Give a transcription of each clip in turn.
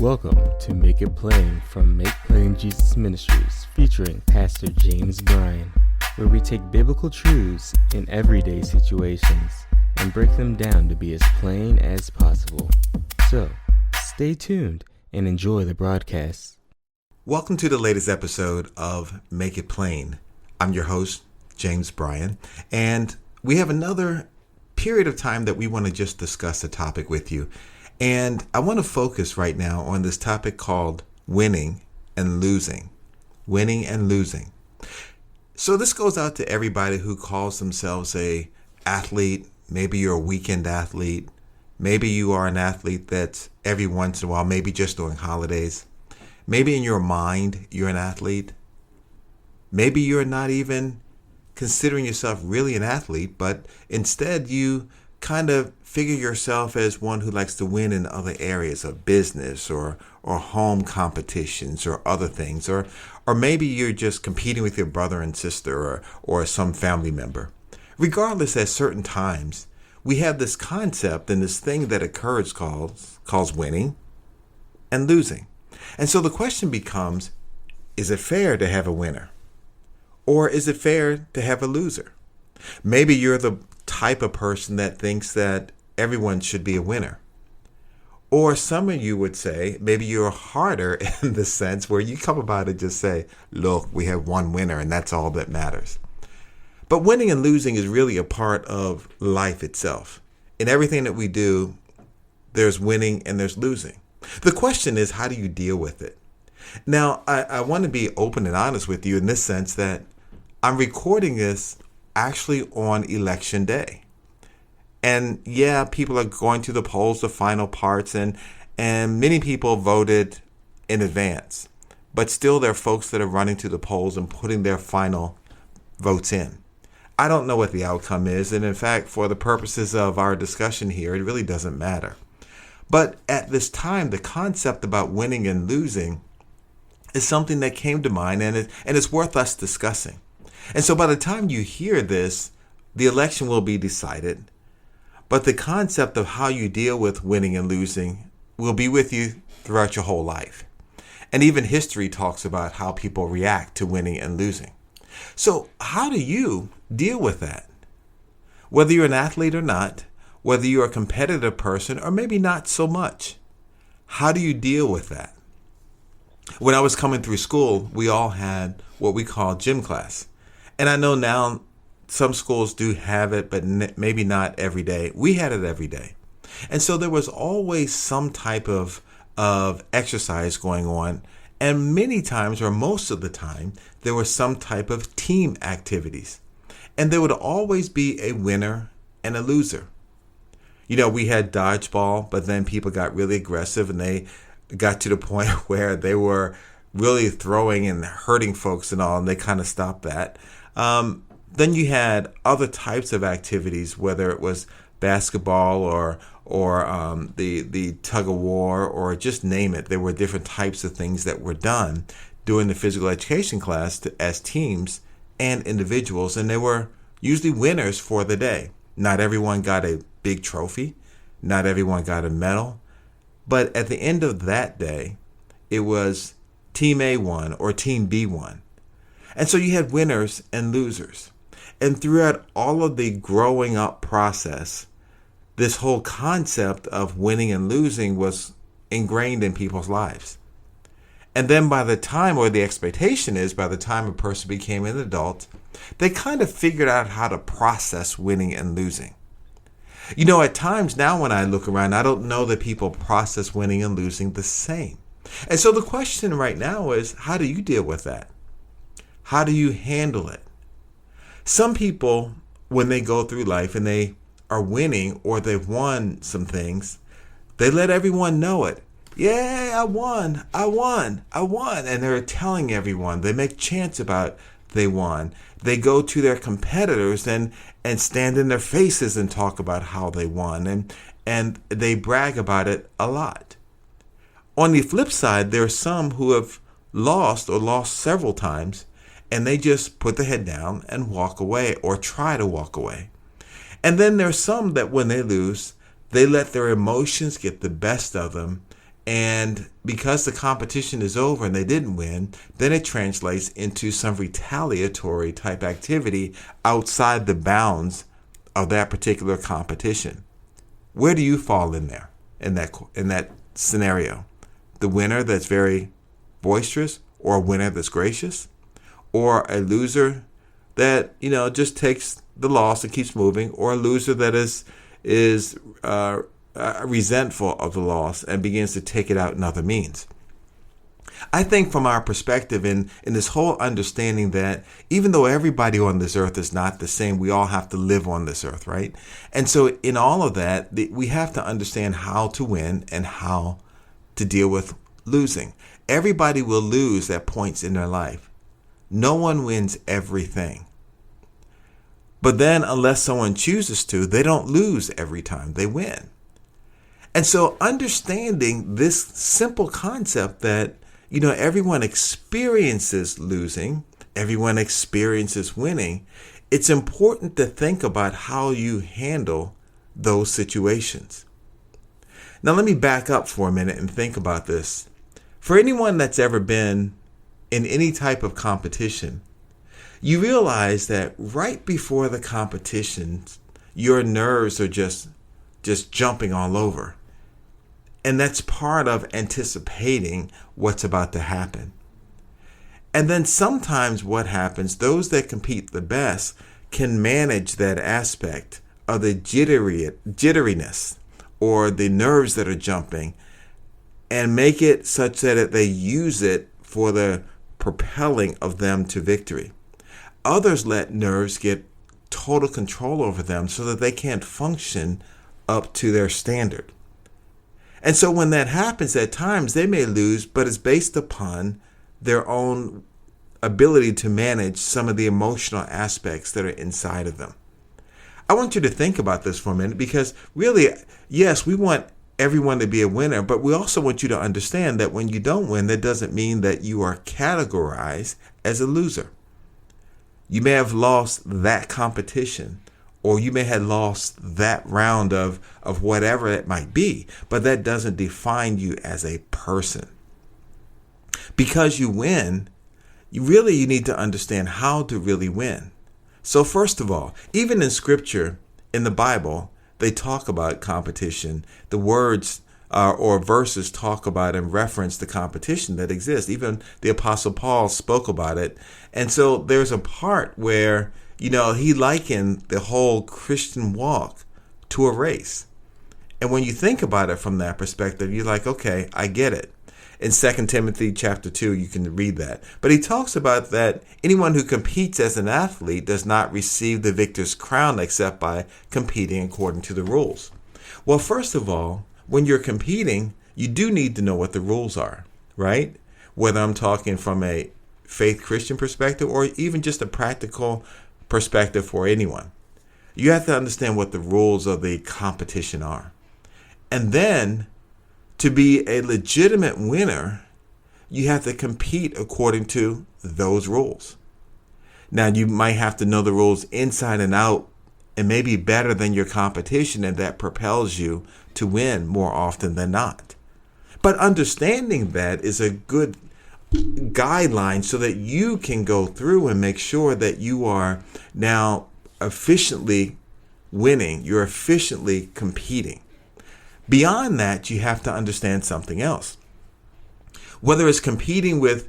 Welcome to Make It Plain from Make Plain Jesus Ministries, featuring Pastor James Bryan, where we take biblical truths in everyday situations and break them down to be as plain as possible. So, stay tuned and enjoy the broadcast. Welcome to the latest episode of Make It Plain. I'm your host, James Bryan, and we have another period of time that we want to just discuss a topic with you. And I want to focus right now on this topic called winning and losing. Winning and losing. So this goes out to everybody who calls themselves a athlete. Maybe you're a weekend athlete. Maybe you are an athlete that's every once in a while, maybe just during holidays. Maybe in your mind, you're an athlete. Maybe you're not even considering yourself really an athlete, but instead you kind of figure yourself as one who likes to win in other areas of business or home competitions or other things, or maybe you're just competing with your brother and sister or some family member. Regardless, at certain times, we have this concept and this thing that occurs calls winning and losing. And so the question becomes, is it fair to have a winner? Or is it fair to have a loser? Maybe you're the type of person that thinks that everyone should be a winner. Or some of you would say, maybe you're harder in the sense where you come about it just say, look, we have one winner and that's all that matters. But winning and losing is really a part of life itself. In everything that we do, there's winning and there's losing. The question is, how do you deal with it? Now, I want to be open and honest with you in this sense that I'm recording this actually on election day. And yeah, people are going to the polls, the final parts, and many people voted in advance. But still, there are folks that are running to the polls and putting their final votes in. I don't know what the outcome is. And in fact, for the purposes of our discussion here, it really doesn't matter. But at this time, the concept about winning and losing is something that came to mind, and it's worth us discussing. And so by the time you hear this, the election will be decided. But the concept of how you deal with winning and losing will be with you throughout your whole life. And even history talks about how people react to winning and losing. So how do you deal with that? Whether you're an athlete or not, whether you're a competitive person or maybe not so much, how do you deal with that? When I was coming through school, we all had what we call gym class. And I know now some schools do have it, but maybe not every day. We had it every day. And so there was always some type of exercise going on. And many times, or most of the time, there was some type of team activities. And there would always be a winner and a loser. You know, we had dodgeball, but then people got really aggressive and they got to the point where they were really throwing and hurting folks and all, and they kind of stopped that. Then you had other types of activities, whether it was basketball or the tug of war, or just name it. There were different types of things that were done during the physical education class as teams and individuals, and they were usually winners for the day. Not everyone got a big trophy. Not everyone got a medal. But at the end of that day, it was Team A won or Team B won. And so you had winners and losers. And throughout all of the growing up process, this whole concept of winning and losing was ingrained in people's lives. And then by the time, or the expectation is, by the time a person became an adult, they kind of figured out how to process winning and losing. You know, at times now when I look around, I don't know that people process winning and losing the same. And so the question right now is, how do you deal with that? How do you handle it? Some people, when they go through life and they are winning or they've won some things, they let everyone know it. Yeah, I won. And they're telling everyone. They make chants about they won. They go to their competitors and stand in their faces and talk about how they won. And they brag about it a lot. On the flip side, there are some who have lost several times, and they just put their head down and walk away or try to walk away. And then there's some that when they lose, they let their emotions get the best of them And because the competition is over and they didn't win, then it translates into some retaliatory type activity outside the bounds of that particular competition. Where do you fall in there, in that scenario? The winner that's very boisterous, or a winner that's gracious, or a loser that, just takes the loss and keeps moving, or a loser that is resentful of the loss and begins to take it out in other means. I think from our perspective in this whole understanding that even though everybody on this earth is not the same, we all have to live on this earth, right? And so in all of that, we have to understand how to win and how to deal with losing. Everybody will lose at points in their life. No one wins everything. But then unless someone chooses to, they don't lose every time, they win. And so understanding this simple concept that, everyone experiences losing, everyone experiences winning, it's important to think about how you handle those situations. Now, let me back up for a minute and think about this. For anyone that's ever been in any type of competition, you realize that right before the competition, your nerves are just jumping all over. And that's part of anticipating what's about to happen. And then sometimes what happens, those that compete the best can manage that aspect of the jitteriness or the nerves that are jumping and make it such that they use it for the propelling of them to victory. Others let nerves get total control over them so that they can't function up to their standard. And so when that happens, at times they may lose, but it's based upon their own ability to manage some of the emotional aspects that are inside of them. I want you to think about this for a minute because really, yes, we want everyone to be a winner, but we also want you to understand that when you don't win, that doesn't mean that you are categorized as a loser. You may have lost that competition, or you may have lost that round of whatever it might be, but that doesn't define you as a person. Because you win, you need to understand how to really win. So first of all, even in Scripture, in the Bible, they talk about competition. The words or verses talk about and reference the competition that exists. Even the Apostle Paul spoke about it. And so there's a part where he likened the whole Christian walk to a race. And when you think about it from that perspective, you're like, okay, I get it. In 2 Timothy chapter 2, you can read that. But he talks about that anyone who competes as an athlete does not receive the victor's crown except by competing according to the rules. Well, first of all, when you're competing, you do need to know what the rules are, right? Whether I'm talking from a faith Christian perspective or even just a practical perspective for anyone. You have to understand what the rules of the competition are. And then to be a legitimate winner, you have to compete according to those rules. Now, you might have to know the rules inside and out and maybe better than your competition, and that propels you to win more often than not. But understanding that is a good guideline so that you can go through and make sure that you are now efficiently winning, you're efficiently competing. Beyond that, you have to understand something else. Whether it's competing with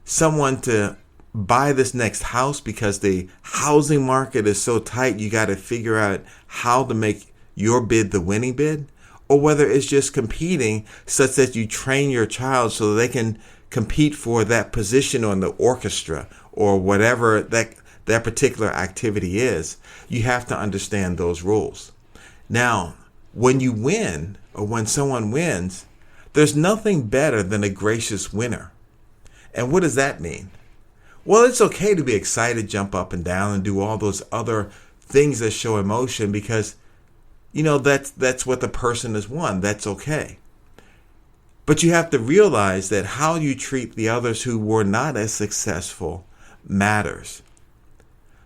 someone to buy this next house because the housing market is so tight, you got to figure out how to make your bid the winning bid, or whether it's just competing such that you train your child so that they can compete for that position on the orchestra or whatever that particular activity is, you have to understand those rules. Now, when you win or when someone wins, there's nothing better than a gracious winner. And what does that mean? Well, it's okay to be excited, jump up and down, and do all those other things that show emotion because, that's what the person has won. That's okay. But you have to realize that how you treat the others who were not as successful matters.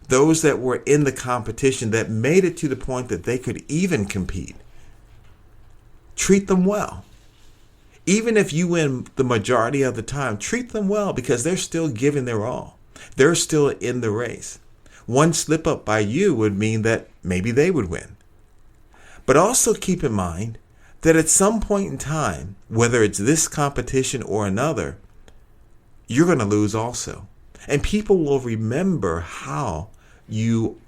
Those that were in the competition that made it to the point that they could even compete, treat them well. Even if you win the majority of the time, treat them well because they're still giving their all. They're still in the race. One slip up by you would mean that maybe they would win. But also keep in mind that at some point in time, whether it's this competition or another, you're going to lose also. And people will remember how you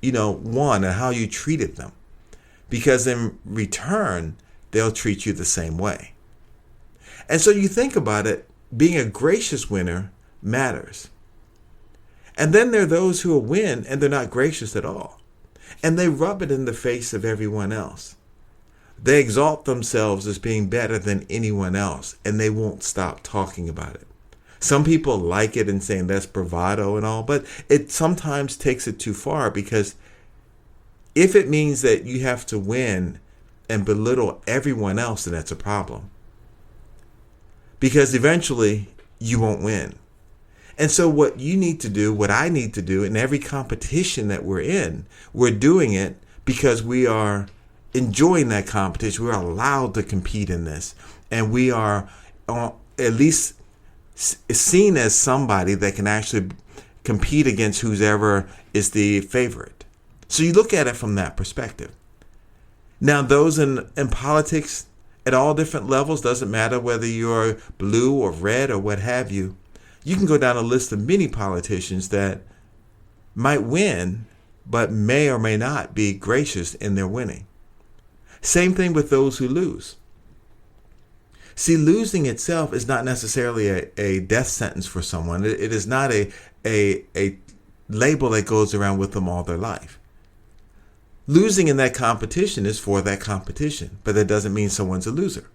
won and how you treated them. Because in return, they'll treat you the same way. And so you think about it, being a gracious winner matters. And then there are those who will win and they're not gracious at all. And they rub it in the face of everyone else. They exalt themselves as being better than anyone else, and they won't stop talking about it. Some people like it and saying that's bravado and all, but it sometimes takes it too far, because if it means that you have to win and belittle everyone else, then that's a problem. Because eventually you won't win. And so what you need to do, what I need to do in every competition that we're in, we're doing it because we are enjoying that competition. We're allowed to compete in this. And we are at least seen as somebody that can actually compete against whoever is the favorite. So you look at it from that perspective. Now, those in politics at all different levels, doesn't matter whether you're blue or red or what have you, you can go down a list of many politicians that might win, but may or may not be gracious in their winning. Same thing with those who lose. See, losing itself is not necessarily a death sentence for someone. It is not a label that goes around with them all their life. Losing in that competition is for that competition, but that doesn't mean someone's a loser.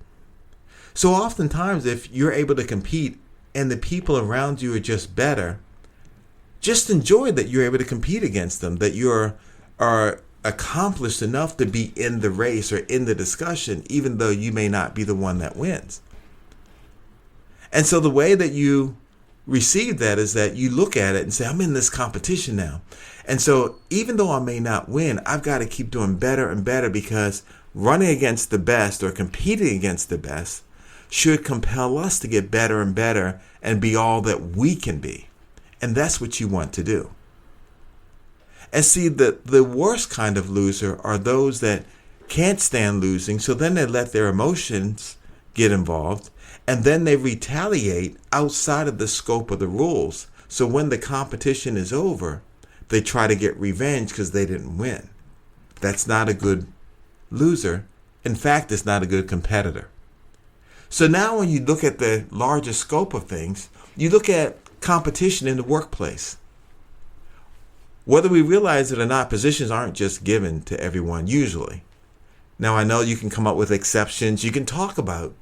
So oftentimes, if you're able to compete and the people around you are just better, just enjoy that you're able to compete against them, that you are accomplished enough to be in the race or in the discussion, even though you may not be the one that wins. And so the way that you receive that is that you look at it and say, I'm in this competition now. And so even though I may not win, I've got to keep doing better and better, because running against the best or competing against the best should compel us to get better and better and be all that we can be. And that's what you want to do. And see, the worst kind of loser are those that can't stand losing, so then they let their emotions get involved, and then they retaliate outside of the scope of the rules. So when the competition is over, they try to get revenge because they didn't win. That's not a good loser. In fact, it's not a good competitor. So now when you look at the larger scope of things, you look at competition in the workplace. Whether we realize it or not, positions aren't just given to everyone usually. Now, I know you can come up with exceptions. You can talk about,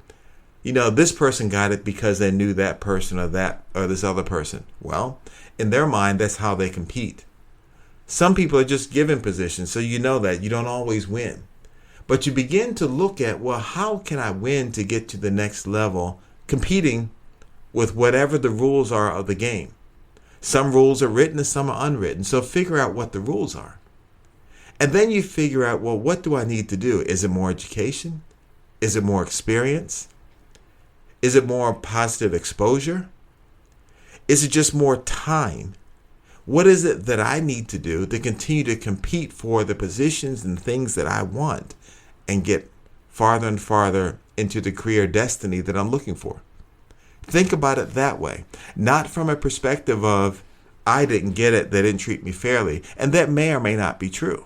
this person got it because they knew that person or this other person. Well, in their mind, that's how they compete. Some people are just given positions, so you know that you don't always win. But you begin to look at, well, how can I win to get to the next level, competing with whatever the rules are of the game. Some rules are written and some are unwritten. So figure out what the rules are. And then you figure out, well, what do I need to do? Is it more education? Is it more experience? Is it more positive exposure? Is it just more time? What is it that I need to do to continue to compete for the positions and things that I want and get farther and farther into the career destiny that I'm looking for? Think about it that way, not from a perspective of, I didn't get it, they didn't treat me fairly, and that may or may not be true.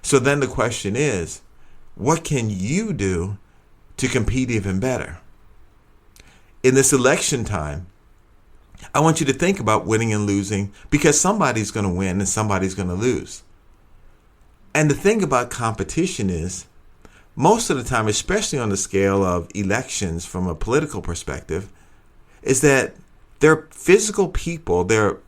So then the question is, what can you do to compete even better? In this election time, I want you to think about winning and losing, because somebody's going to win and somebody's going to lose. And the thing about competition is, most of the time, especially on the scale of elections from a political perspective, is that they're physical people, they're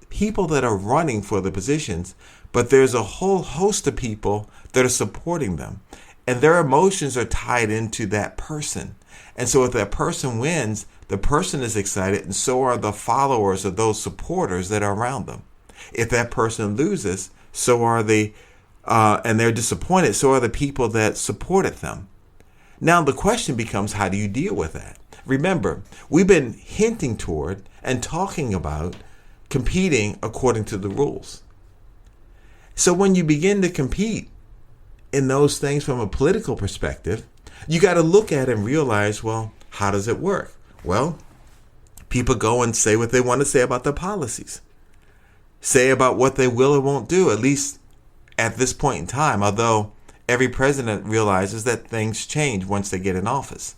people that are running for the positions, but there's a whole host of people that are supporting them. And their emotions are tied into that person. And so if that person wins, the person is excited, and so are the followers of those supporters that are around them. If that person loses, so are and they're disappointed, so are the people that supported them. Now the question becomes, how do you deal with that? Remember, we've been hinting toward and talking about competing according to the rules. So when you begin to compete in those things from a political perspective, you got to look at it and realize, well, how does it work? Well, people go and say what they want to say about their policies, say about what they will or won't do, at least at this point in time, although every president realizes that things change once they get in office,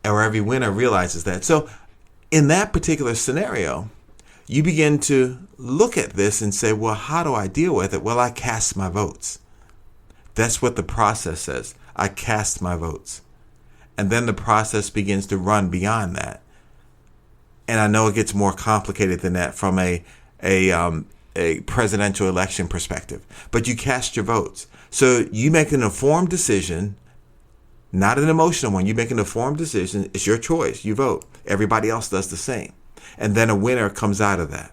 or every winner realizes that. So in that particular scenario, you begin to look at this and say, well, how do I deal with it? Well, I cast my votes. That's what the process says. I cast my votes. And then the process begins to run beyond that. And I know it gets more complicated than that from a presidential election perspective. But you cast your votes. So you make an informed decision, not an emotional one. You make an informed decision. It's your choice. You vote. Everybody else does the same. And then a winner comes out of that.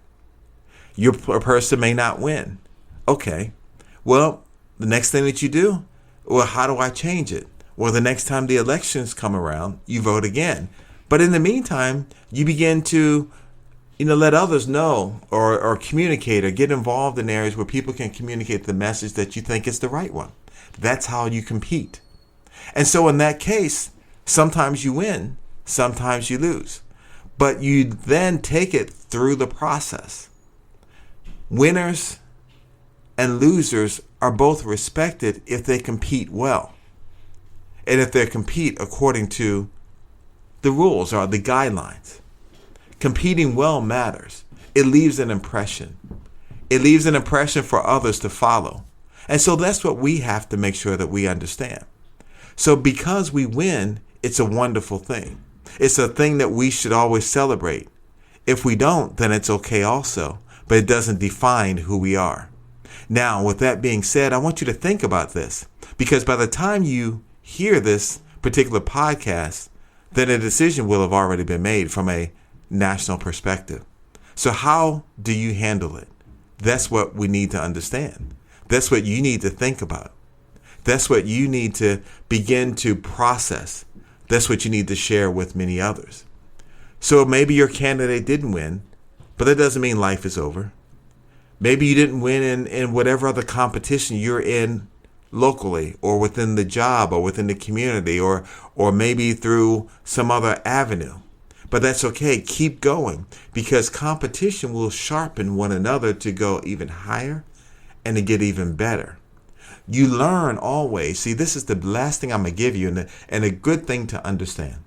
Your person may not win. Okay. Well, the next thing that you do, well, how do I change it? Well, the next time the elections come around, you vote again. But in the meantime, you begin to, let others know or communicate or get involved in areas where people can communicate the message that you think is the right one. That's how you compete. And so in that case, sometimes you win, sometimes you lose. But you then take it through the process. Winners and losers are both respected if they compete well. And if they compete according to the rules or the guidelines. Competing well matters. It leaves an impression. It leaves an impression for others to follow. And so that's what we have to make sure that we understand. So because we win, it's a wonderful thing. It's a thing that we should always celebrate. If we don't, then it's okay also, but it doesn't define who we are. Now, with that being said, I want you to think about this, because by the time you hear this particular podcast, then a decision will have already been made from a national perspective. So how do you handle it? That's what we need to understand. That's what you need to think about. That's what you need to begin to process. That's what you need to share with many others. So maybe your candidate didn't win, but that doesn't mean life is over. Maybe you didn't win in whatever other competition you're in locally or within the job or within the community or maybe through some other avenue. But that's okay. Keep going, because competition will sharpen one another to go even higher and to get even better. You learn always. See, this is the last thing I'm going to give you and a good thing to understand.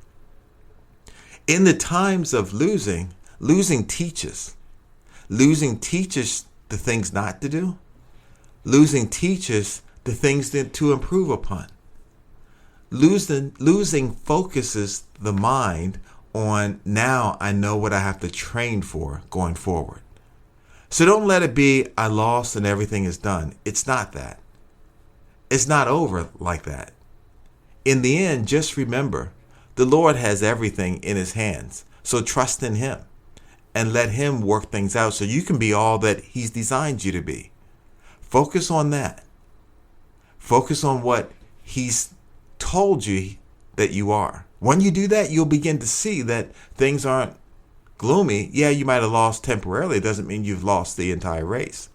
In the times of losing teaches. Losing teaches the things not to do. Losing teaches the things to improve upon. Losing focuses the mind on, now I know what I have to train for going forward. So don't let it be, I lost and everything is done. It's not that. It's not over like that. In the end, just remember, the Lord has everything in his hands. So trust in him and let him work things out so you can be all that he's designed you to be. Focus on that. Focus on what he's told you that you are. When you do that, you'll begin to see that things aren't gloomy. Yeah, you might have lost temporarily. It doesn't mean you've lost the entire race.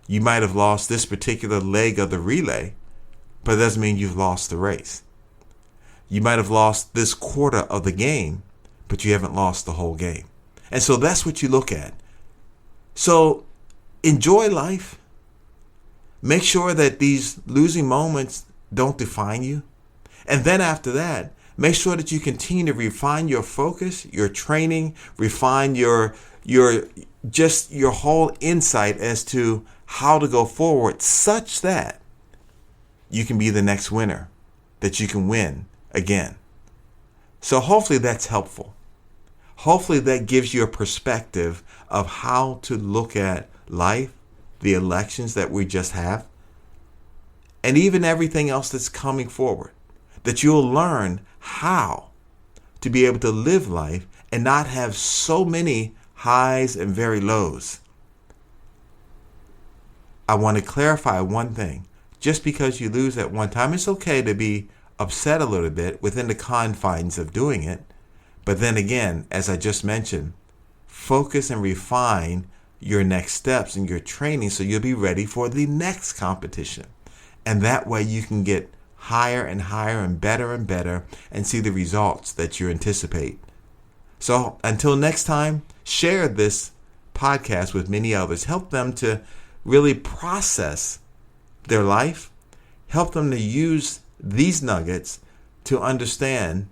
You might have lost this particular leg of the relay, but it doesn't mean you've lost the race. You might have lost this quarter of the game, but you haven't lost the whole game. And so that's what you look at. So enjoy life. Make sure that these losing moments don't define you. And then after that, make sure that you continue to refine your focus, your training, refine your whole insight as to how to go forward, such that you can be the next winner, that you can win again. So hopefully that's helpful. Hopefully that gives you a perspective of how to look at life, the elections that we just have, and even everything else that's coming forward, that you'll learn how to be able to live life and not have so many highs and very lows. I want to clarify one thing. Just because you lose at one time, it's okay to be upset a little bit within the confines of doing it. But then again, as I just mentioned, focus and refine your next steps in your training so you'll be ready for the next competition. And that way you can get higher and higher and better and see the results that you anticipate. So until next time, share this podcast with many others. Help them to really process their life. Help them to use these nuggets to understand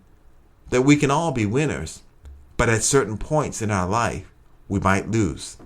that we can all be winners, but at certain points in our life, we might lose.